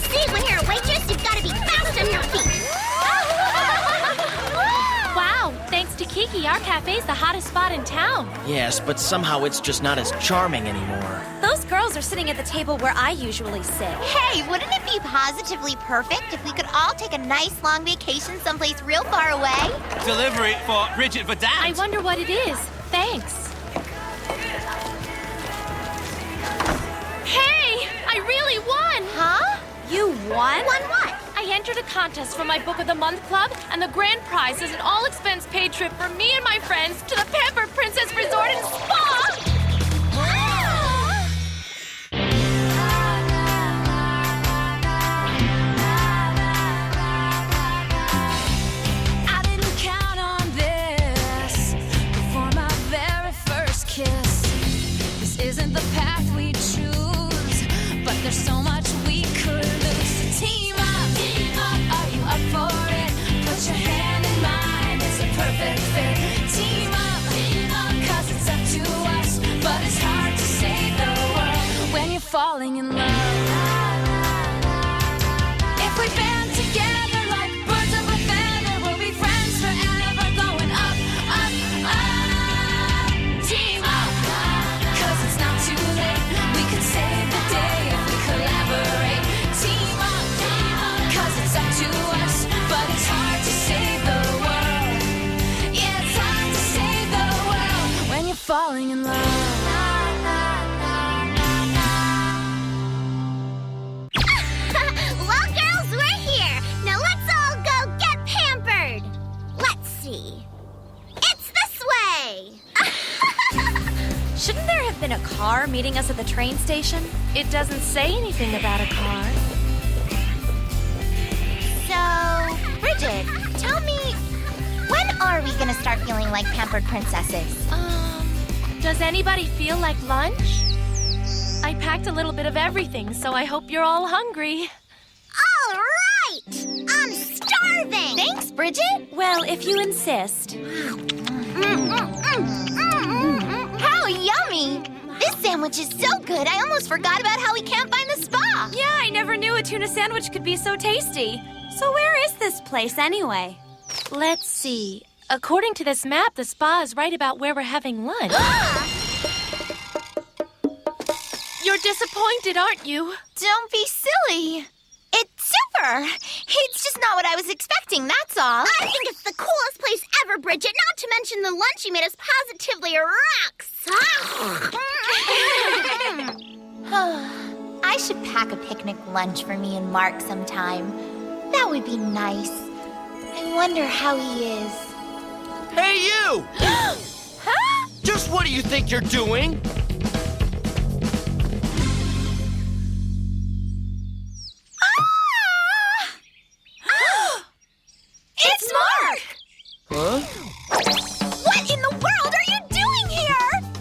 see, when you're a waitress, you've got to be fast on your feet. Wow, thanks to Kiki, our cafe's the hottest spot in town. Yes, but somehow it's just not as charming anymore. Those girls are sitting at the table where I usually sit. Hey, wouldn't it be positively perfect if we could all take a nice long vacation someplace real far away? Delivery for Bridget for Dad. I wonder what it is. Thanks. Hey, I really won! Huh? You won? Won what? I entered a contest for my Book of the Month club, and the grand prize is an all-expense paid trip for me and my friends to the Pampered Princess Resort and Spa! I didn't count on this before my very first kiss. This isn't the path we choose, but there's so much we could lose. Team up, are you up for it? Put your hand in mine, it's a perfect fit. Team up, 'cause it's up to us, but it's hard to save the world when you're falling in love. If we band together like birds of a feather, we'll be friends forever, going up, up, up. Team up, 'cause it's not too late. We could save the day if we collaborate. Team up, 'cause it's up to us, but it's hard to save the world. Yeah, it's hard to save the world when you're falling in love. Well, girls, we're here. Now let's all go get pampered. Let's see. It's this way. Shouldn't there have been a car meeting us at the train station? It doesn't say anything about a car. So, Bridget, tell me, when are we gonna start feeling like pampered princesses? Does anybody feel like lunch? I packed a little bit of everything, so I hope you're all hungry. All right! I'm starving! Thanks, Bridget. Well, if you insist. How yummy! This sandwich is so good, I almost forgot about how we can't find the spa. Yeah, I never knew a tuna sandwich could be so tasty. So where is this place anyway? Let's see. According to this map, the spa is right about where we're having lunch. You're disappointed, aren't you? Don't be silly. It's super. It's just not what I was expecting, that's all. I think it's the coolest place ever, Bridget, not to mention the lunch you made us positively rocks. I should pack a picnic lunch for me and Mark sometime. That would be nice. I wonder how he is. Hey, you! Huh? Just what do you think you're doing? It's Mark! Huh? What in the world are you doing here?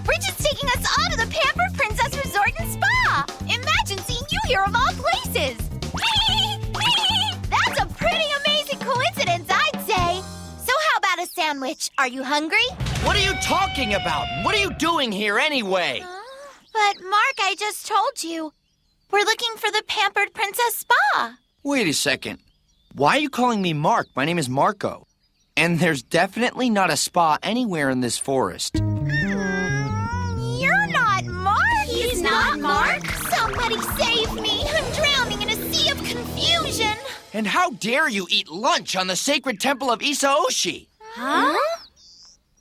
Bridget's taking us all to the Pampered Princess Resort and Spa. Imagine seeing you here of all places. That's a pretty amazing coincidence, I'd say. So how about a sandwich? Are you hungry? What are you talking about? What are you doing here anyway? But Mark, I just told you. We're looking for the Pampered Princess Spa. Wait a second. Why are you calling me Mark? My name is Marco. And there's definitely not a spa anywhere in this forest. You're not Mark. He's not Mark. Somebody save me. I'm drowning in a sea of confusion. And how dare you eat lunch on the sacred temple of Isaoshi? Huh?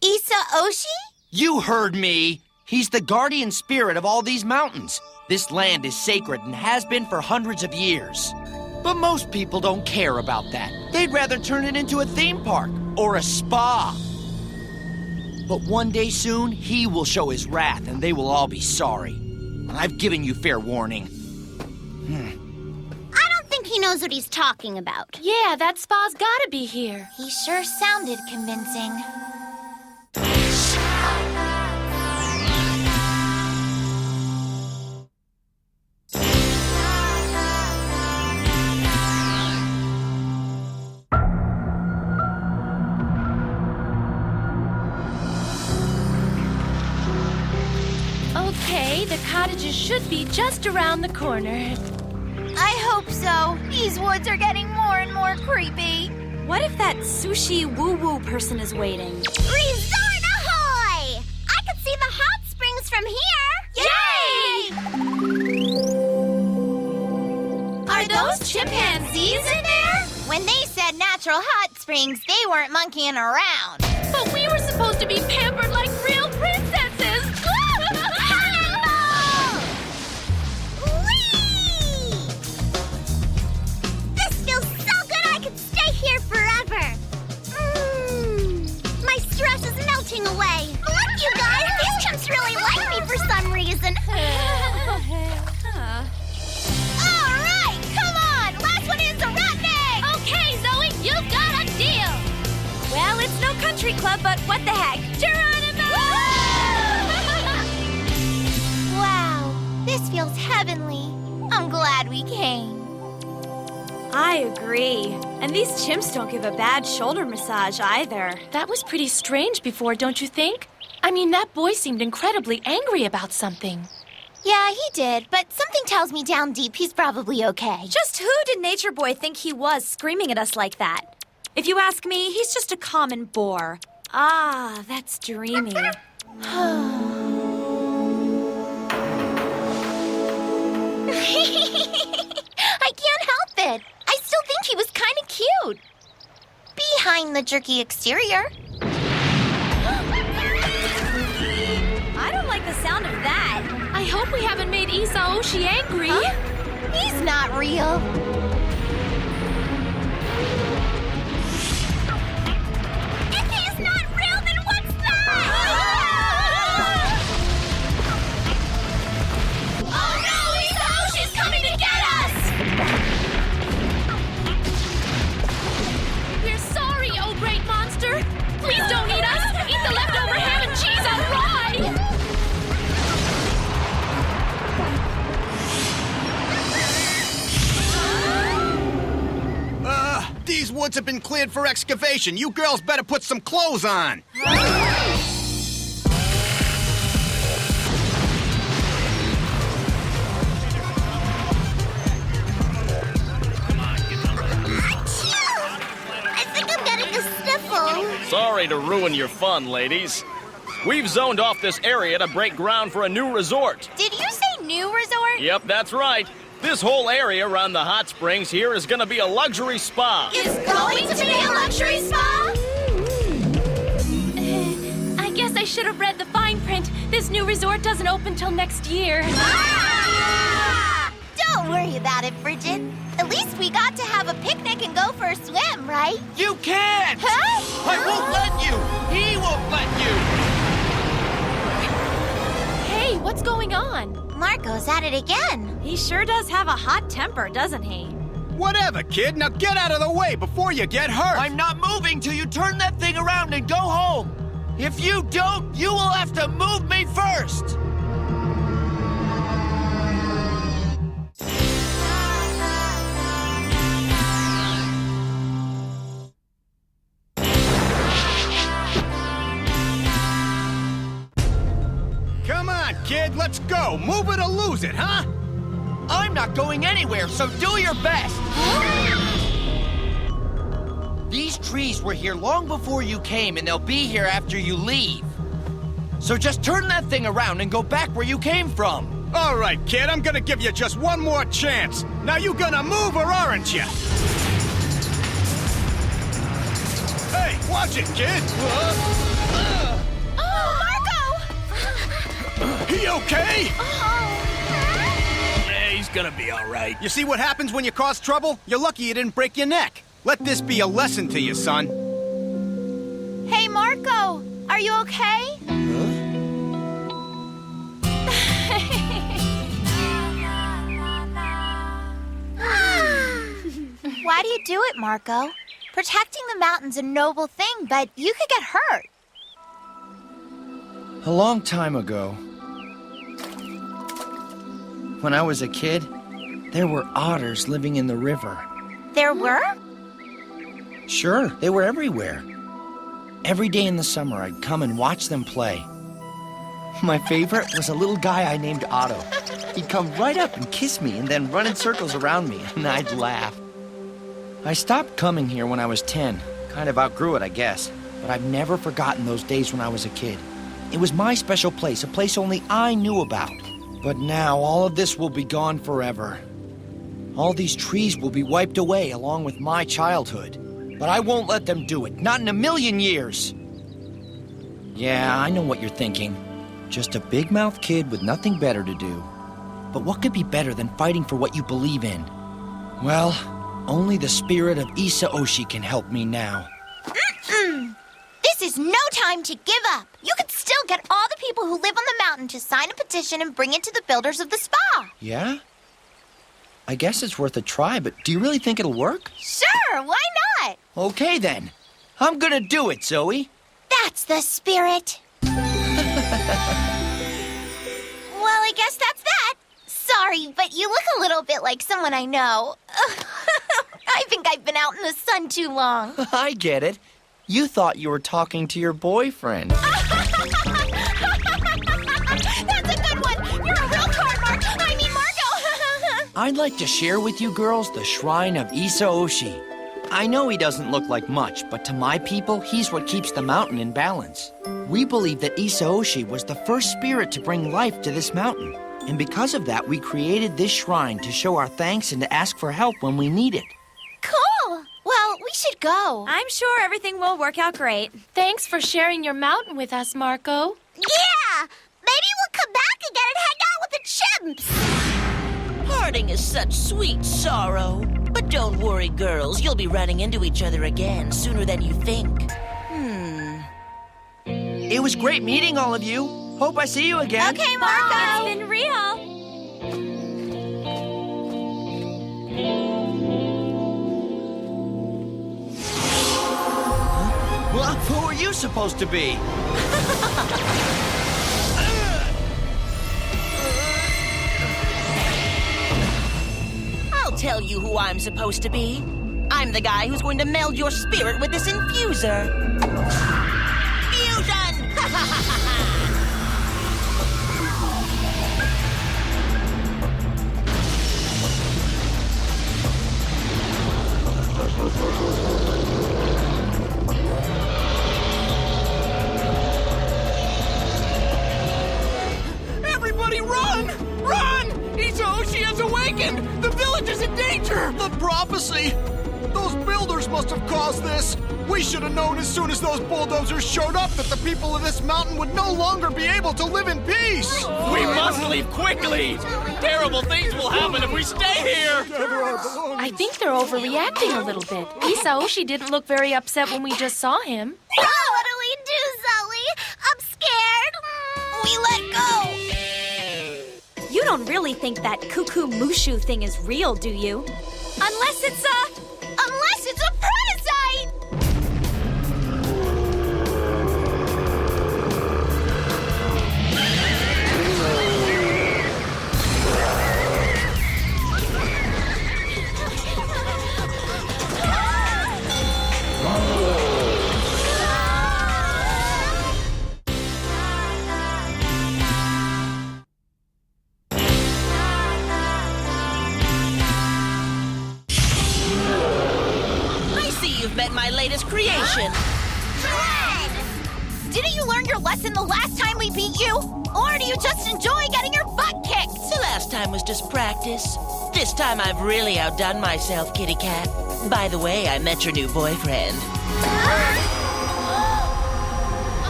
Isaoshi? You heard me. He's the guardian spirit of all these mountains. This land is sacred and has been for hundreds of years. But most people don't care about that. They'd rather turn it into a theme park or a spa. But one day soon, he will show his wrath and they will all be sorry. I've given you fair warning. I don't think he knows what he's talking about. Yeah, that spa's gotta be here. He sure sounded convincing. Okay, the cottages should be just around the corner. I hope so. These woods are getting more and more creepy. What if that sushi woo-woo person is waiting? Resort ahoy! I could see the hot springs from here. Yay! Are those chimpanzees in there? When they said natural hot springs, they weren't monkeying around. But we were supposed to be pampered like real princesses! Whee! This feels so good I could stay here forever. My stress is melting away. Look, you guys, these chimps really like me for some reason. All right, come on. Last one is a rotten egg. Okay, Zoe, you've got a deal! Well, it's no country club, but what the heck? Geronimo! Wow, this feels heavenly. I'm glad we came. I agree. And these chimps don't give a bad shoulder massage either. That was pretty strange before, don't you think? I mean, that boy seemed incredibly angry about something. Yeah, he did, but something tells me down deep he's probably okay. Just who did Nature Boy think he was screaming at us like that? If you ask me, he's just a common boar. Ah, that's dreamy. I can't help it. I still think he was kind of cute. Behind the jerky exterior. I don't like the sound of that. I hope we haven't made Isaoshi angry. Huh? He's not real. If he's not real, then what's that? Oh no, Isaoshi's coming to get us! We're sorry, oh great monster. Please don't eat us. Eat the leftover ham and cheese on rye. These woods have been cleared for excavation. You girls better put some clothes on. I think I'm getting a sniffle. Sorry to ruin your fun, ladies. We've zoned off this area to break ground for a new resort. Did you say new resort? Yep, that's right. This whole area around the hot springs here is going to be a luxury spa. Is going to be a luxury spa? I guess I should have read the fine print. This new resort doesn't open till next year. Ah! Don't worry about it, Bridget. At least we got to have a picnic and go for a swim, right? You can't! Huh? I won't let you! He won't let you! Hey, what's going on? Marco's at it again. He sure does have a hot temper, doesn't he? Whatever, kid. Now get out of the way before you get hurt. I'm not moving till you turn that thing around and go home. If you don't, you will have to move me first. Come on, kid. Let's go. Move it or lose it, huh? I'm not going anywhere, so do your best. These trees were here long before you came, and they'll be here after you leave. So just turn that thing around and go back where you came from. All right, kid. I'm gonna give you just one more chance. Now you gonna move or aren't you? Hey, watch it, kid. Oh, Marco! He okay? Yeah, he's gonna be all right. You see what happens when you cause trouble? You're lucky you didn't break your neck. Let this be a lesson to you, son. Hey, Marco, are you okay? Why do you do it, Marco? Protecting the mountain's a noble thing, but you could get hurt. A long time ago, when I was a kid, there were otters living in the river. There were? Sure, they were everywhere. Every day in the summer, I'd come and watch them play. My favorite was a little guy I named Otto. He'd come right up and kiss me and then run in circles around me, and I'd laugh. I stopped coming here when I was 10. Kind of outgrew it, I guess. But I've never forgotten those days when I was a kid. It was my special place, a place only I knew about. But now all of this will be gone forever. All these trees will be wiped away along with my childhood. But I won't let them do it, not in a million years. Yeah, I know what you're thinking. Just a big-mouthed kid with nothing better to do. But what could be better than fighting for what you believe in? Well, only the spirit of Isa Oshi can help me now. This is no time to give up. You could still get all the people who live on the mountain to sign a petition and bring it to the builders of the spa. Yeah? I guess it's worth a try, but do you really think it'll work? Sure, why not? Okay, then. I'm gonna do it, Zoe. That's the spirit. Well, I guess that's that. Sorry, but you look a little bit like someone I know. I think I've been out in the sun too long. I get it. You thought you were talking to your boyfriend. That's a good one. You're a real card, Mark. I mean, Marco. I'd like to share with you girls the shrine of Isa Oshi. I know he doesn't look like much, but to my people, he's what keeps the mountain in balance. We believe that Isa Oshi was the first spirit to bring life to this mountain. And because of that, we created this shrine to show our thanks and to ask for help when we need it. Cool. Well, we should go. I'm sure everything will work out great. Thanks for sharing your mountain with us, Marco. Yeah. Maybe we'll come back again and hang out with the chimps. Parting is such sweet sorrow. But don't worry, girls. You'll be running into each other again sooner than you think. It was great meeting all of you. Hope I see you again. Okay, Marco. It's been real. Well, who are you supposed to be? I'll tell you who I'm supposed to be. I'm the guy who's going to meld your spirit with this infuser. Fusion! Everybody run! Run! Isa Oshi has awakened! The village is in danger! The prophecy! Those builders must have caused this! We should have known as soon as those bulldozers showed up that the people of this mountain would no longer be able to live in peace! We must leave quickly! Terrible things will happen if we stay here! I think they're overreacting a little bit. Isa Oshi didn't look very upset when we just saw him. What do we do, Zoe? I'm scared. We let go. You don't really think that cuckoo mushu thing is real, do you? Unless it's a parasite. Met my latest creation. Dread! Didn't you learn your lesson the last time we beat you? Or do you just enjoy getting your butt kicked? The last time was just practice. This time I've really outdone myself, kitty cat. By the way, I met your new boyfriend.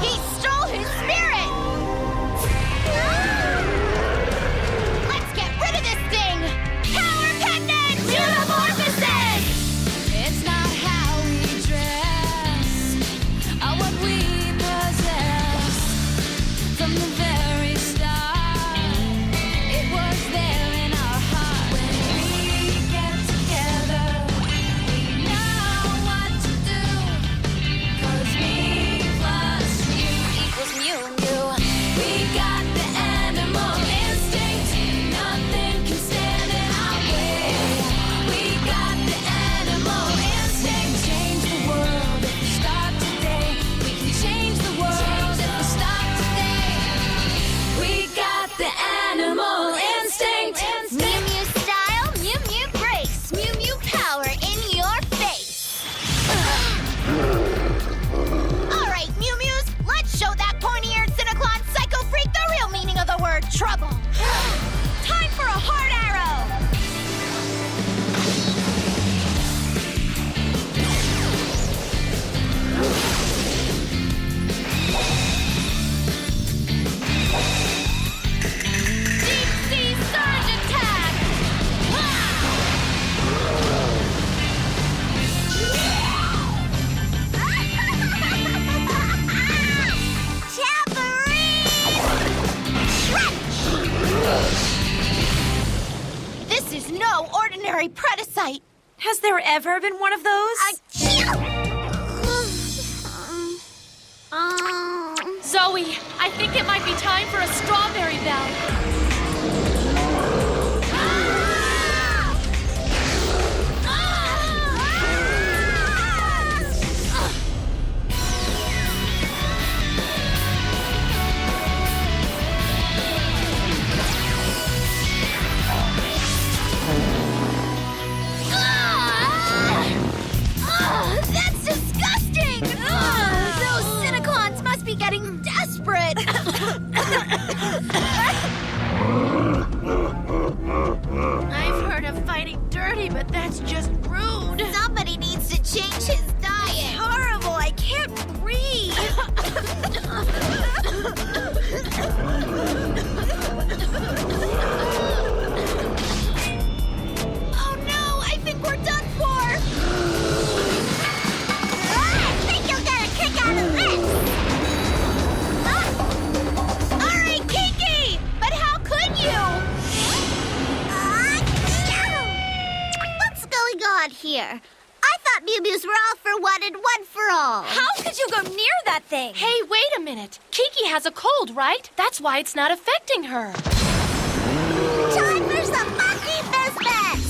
He stole his spirit! Let's get rid of this thing! Power Pendant! Metamorphosis! It's not how we dress or what we possess. From the very start, it was there in our heart. When we get together, we know what to do. strawberry predicite. Has there ever been one of those? Zoe, I think it might be time for a strawberry bell. That's disgusting! Those Cinecons must be getting desperate. I've heard of fighting dirty, but that's just rude. Somebody needs to change his diet. Horrible, I can't breathe. Oh no, I think we're done for. I think you'll get a kick out of this. All right, Kiki, but how could you? What's going on here? I thought Mew Mews were all for one and one for all. How could you go near that thing? Hey, wait a minute. Kiki has a cold, right? That's why it's not affecting her. Time for some monkey business!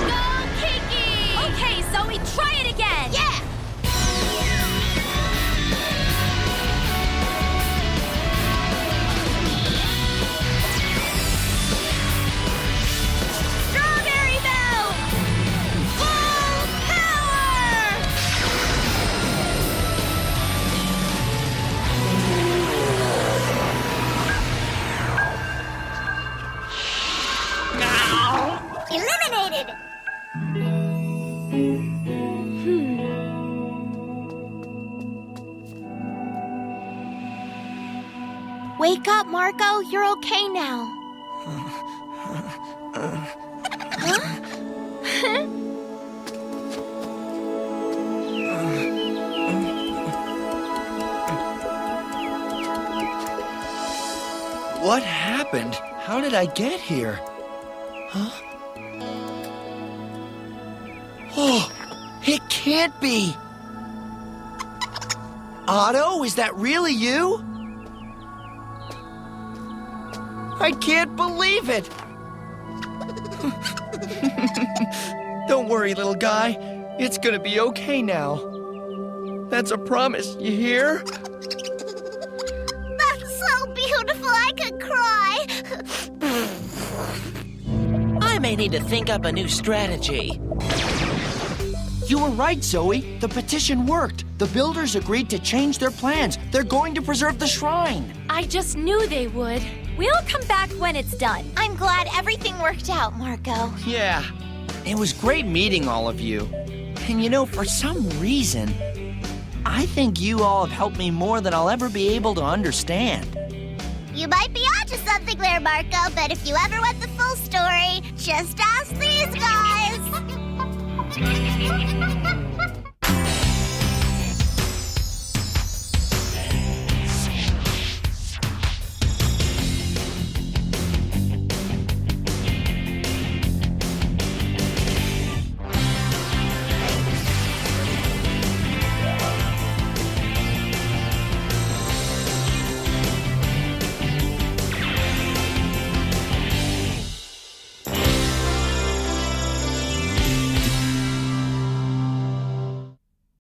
Go, Kiki! Okay, Zoe, try it again. Yeah! Strawberry bell! Full power! Eliminated! Wake up, Marco. You're okay now. What happened? How did I get here? Huh? Oh, it can't be! Otto, is that really you? I can't believe it! Don't worry, little guy. It's gonna be okay now. That's a promise, you hear? That's so beautiful, I could cry. I may need to think up a new strategy. You were right, Zoe. The petition worked. The builders agreed to change their plans. They're going to preserve the shrine. I just knew they would. We'll come back when it's done. I'm glad everything worked out, Marco. Yeah. It was great meeting all of you. And you know, for some reason, I think you all have helped me more than I'll ever be able to understand. You might be onto something there, Marco, but if you ever want the full story, just ask these guys.